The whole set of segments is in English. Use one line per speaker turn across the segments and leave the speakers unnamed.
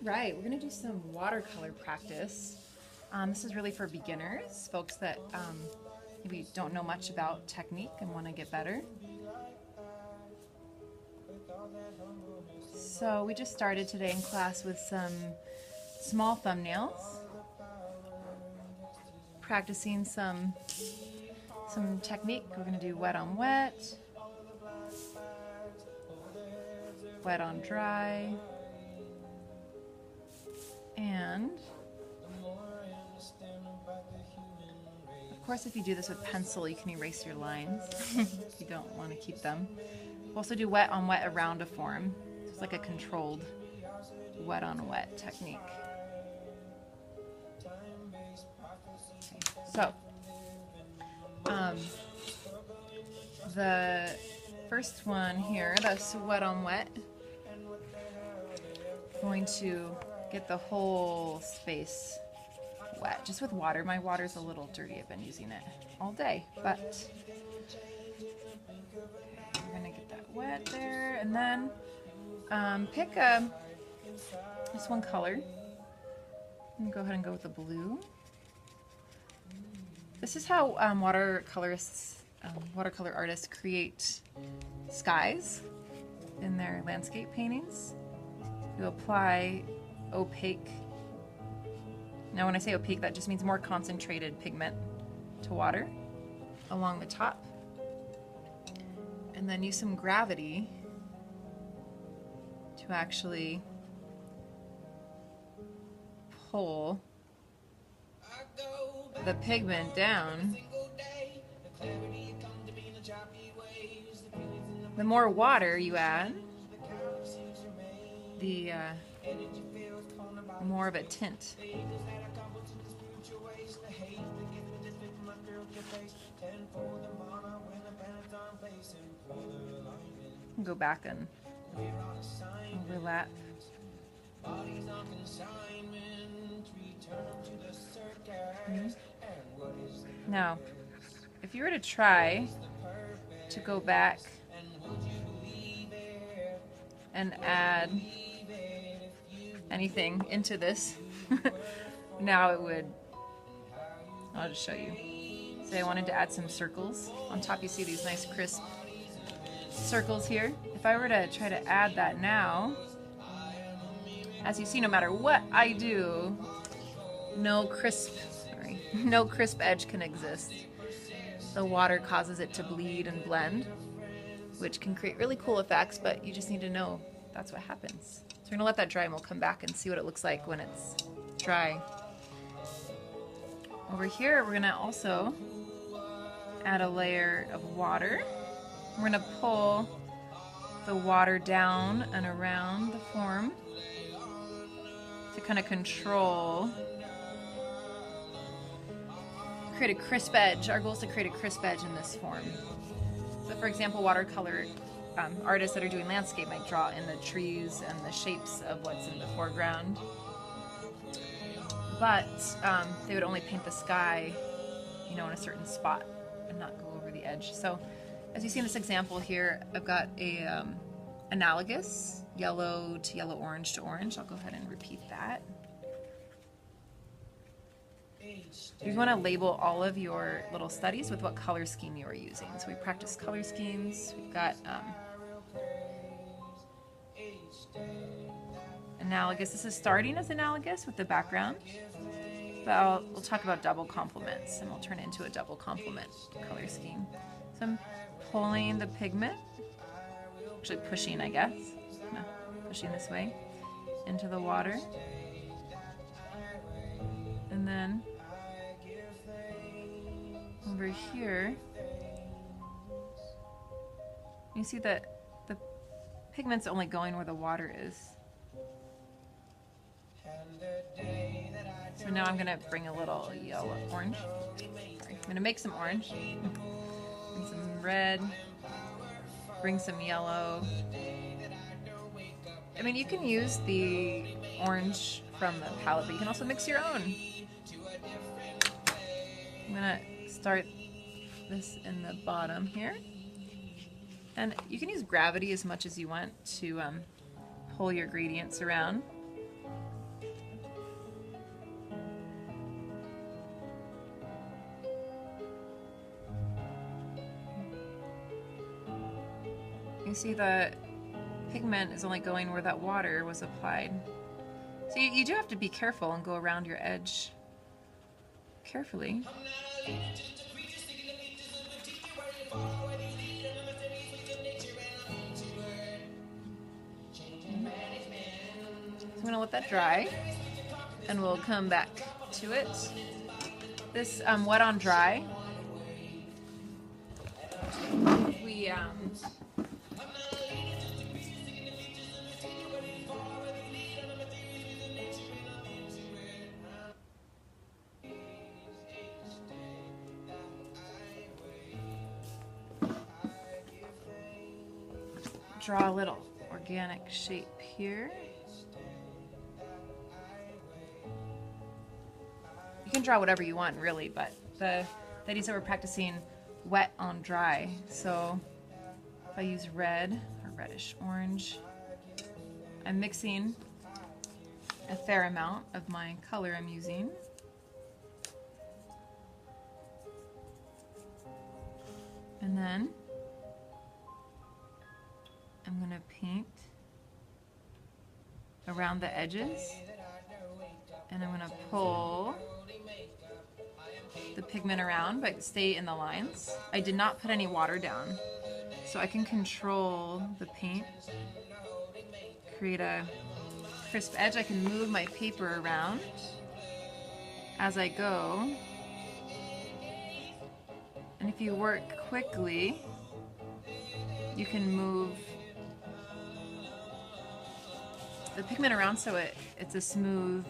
Right, we're going to do some watercolor practice. This is really for beginners, folks that maybe don't know much about technique and want to get better. So we just started today in class with some small thumbnails, practicing some technique. We're going to do wet on wet, wet on dry, and of course if you do this with pencil you can erase your lines if you don't want to keep them. We'll also do wet on wet around a form. It's like a controlled wet on wet technique. Okay. So the first one here, that's wet on wet. I'm going to get the whole space wet, just with water. My water's a little dirty. I've been using it all day, but we're gonna get that wet there, and then pick just one color. I'm gonna go ahead and go with the blue. This is how watercolor artists create skies in their landscape paintings. You apply opaque. Now when I say opaque, that just means more concentrated pigment to water along the top. And then use some gravity to actually pull the pigment down. The more water you add, the more of a tint. Go back and overlap. Now, if you were to try to go back and add anything into this, now it would, I'll just show you. Say I wanted to add some circles. On top you see these nice crisp circles here. If I were to try to add that now, as you see, no matter what I do, no crisp edge can exist. The water causes it to bleed and blend, which can create really cool effects, but you just need to know that's what happens. So we're gonna let that dry and we'll come back and see what it looks like when it's dry. Over here, we're gonna also add a layer of water. We're gonna pull the water down and around the form to kind of control, create a crisp edge. Our goal is to create a crisp edge in this form. So for example, watercolor artists that are doing landscape might draw in the trees and the shapes of what's in the foreground. But they would only paint the sky, in a certain spot and not go over the edge. So as you see in this example here, I've got a analogous yellow to yellow, orange to orange. I'll go ahead and repeat that. You want to label all of your little studies with what color scheme you are using. So we practice color schemes. We've got analogous. This is starting as analogous with the background, but we'll talk about double complements, and we'll turn it into a double complement color scheme. So I'm pulling the pigment, actually pushing, I guess, pushing this way into the water, and then over here you see that the pigment's only going where the water is. So now I'm going to bring a little yellow, orange. Sorry. I'm going to make some orange, bring some red, bring some yellow. I mean, you can use the orange from the palette, but you can also mix your own. I'm going to start this in the bottom here. And you can use gravity as much as you want to pull your gradients around. You see the pigment is only going where that water was applied. So you do have to be careful and go around your edge carefully. I'm gonna let that dry and we'll come back to it. This wet on dry, we draw a little organic shape here. You can draw whatever you want, really, but the idea is that we're practicing wet on dry. So if I use red or reddish orange, I'm mixing a fair amount of my color I'm using. And then I'm going to paint around the edges, and I'm going to pull the pigment around but stay in the lines. I did not put any water down, so I can control the paint, create a crisp edge. I can move my paper around as I go, and if you work quickly, you can move the pigment around so it's a smooth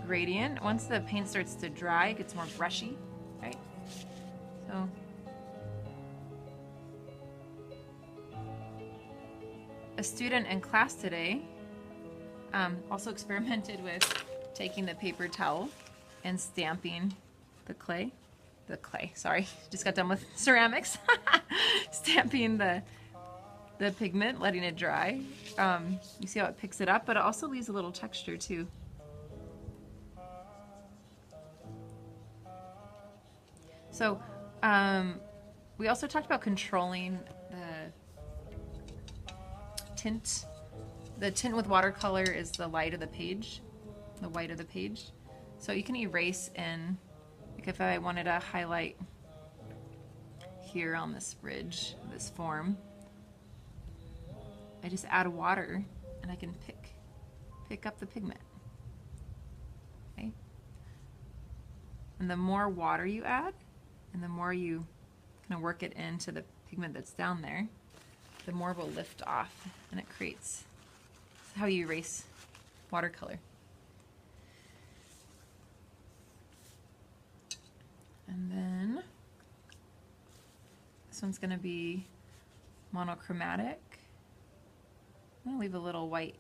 gradient. Once the paint starts to dry, it gets more brushy, right? So a student in class today also experimented with taking the paper towel and stamping sorry, just got done with ceramics. Stamping the pigment, letting it dry. You see how it picks it up, but it also leaves a little texture too. So we also talked about controlling the tint. The tint with watercolor is the light of the page, the white of the page. So you can erase in, like if I wanted to highlight here on this ridge, this form, I just add water and I can pick up the pigment. Okay? And the more water you add, and the more you kind of work it into the pigment that's down there, the more it will lift off, and it creates, that's how you erase watercolor. And then this one's going to be monochromatic. I'm going to leave a little white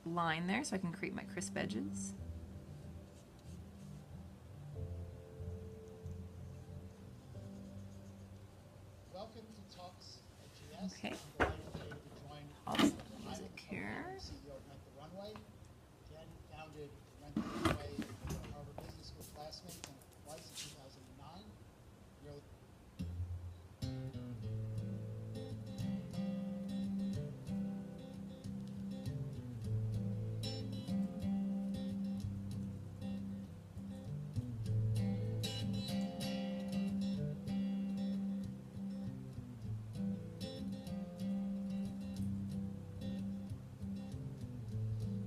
line there so I can create my crisp edges.
Welcome to Talks at GS.
Okay.
I'm delighted to be able to join
I'll put the music here.
CEO of Rent the Runway. Jen founded Rent the Runway with a Harvard Business School classmate and twice in 2009. Nearly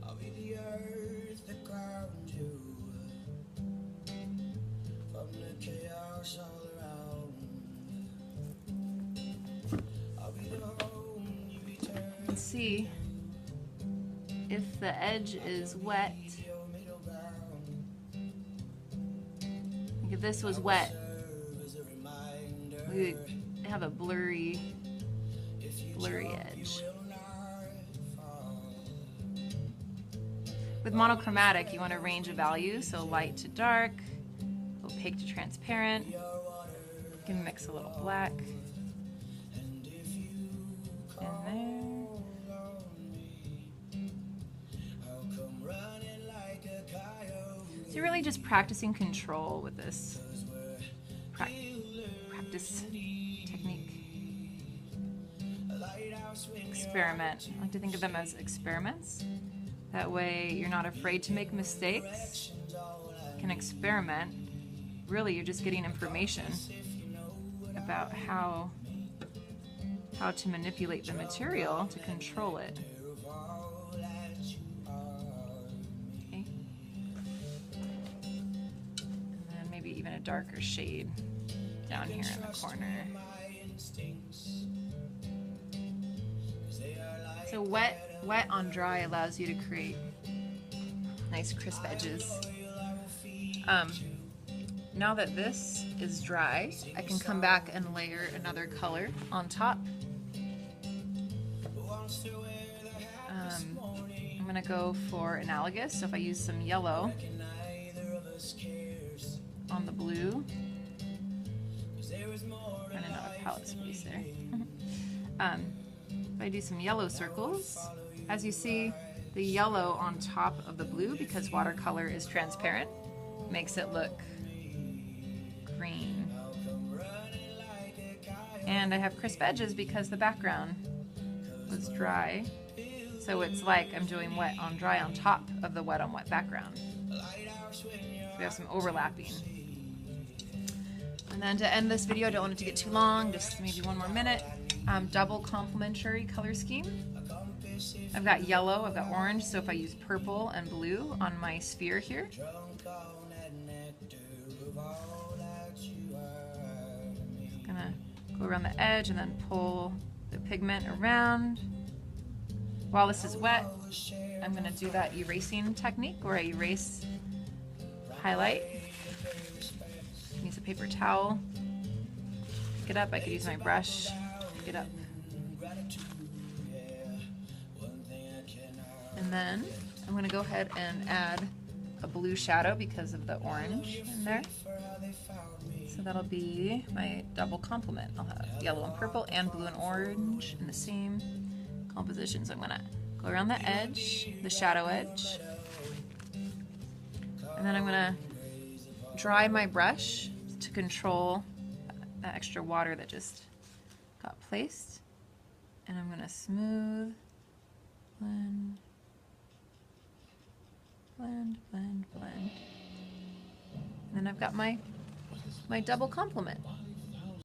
I'll be the earth that grounds you from the chaos all around. I'll be the home you return.
Let's see if the edge is wet.
Your middle ground.
Like if this was wet,
Serve as a reminder.
we would have a blurry
If you
edge.
will not fall.
With monochromatic, you want a range of values, so light to dark, opaque to transparent. You can mix a little black
And if you
in there.
I'll come running like a coyote.
So you're really just practicing control with this practice technique. experiment. I like to think of them as experiments. That way you're not afraid to make mistakes. You can experiment. Really, you're just getting information about how to manipulate the material to control it. Okay. And then maybe even a darker shade down here in the corner. So wet on dry allows you to create nice crisp edges. Now that this is dry, I can come back and layer another color on top. I'm gonna go for analogous, so if I use some yellow on the blue, running out of palette space there. If I do some yellow circles, as you see, the yellow on top of the blue, because watercolor is transparent, makes it look green. And I have crisp edges because the background was dry. So it's like I'm doing wet on dry on top of the wet on wet background. So we have some overlapping. And then to end this video, I don't want it to get too long, just maybe 1 more minute. Double complementary color scheme. I've got yellow, I've got orange, so if I use purple and blue on my sphere here, just gonna go around the edge and then pull the pigment around. While this is wet, I'm gonna do that erasing technique where I erase, highlight, use a paper towel, pick it up. I could use my brush, pick it up. And then I'm gonna go ahead and add a blue shadow because of the orange in there. So that'll be my double complement. I'll have yellow and purple and blue and orange in the same composition. So I'm gonna go around the edge, the shadow edge, and then I'm gonna dry my brush to control that extra water that just got placed. And I'm gonna smooth, blend, blend, blend, blend. And then I've got my double complement.